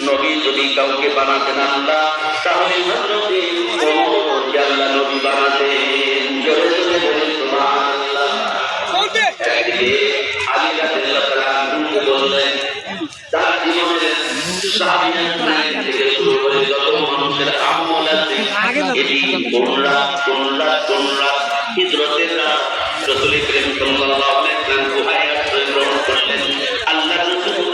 নবী যদি কাউকে বানাতেন আল্লাহ, তাহলে হযরতে ওমরকে আল্লাহ নবী বানাতেন। জোরে জোরে বলেন সুবহানাল্লাহ। একদিকে আলী রাদিয়াল্লাহু তাআলা আনহু বললেন, তার জীবনের সাহাবীদের থেকে শুরু করে যত মানুষের আমল আছে, এটি কোনরা হিজরতের রাসূল করিম সাল্লাল্লাহু আলাইহি ওয়াসাল্লাম গুহায় আশ্রয় গ্রহণ করলেন। আল্লাহর রাসূল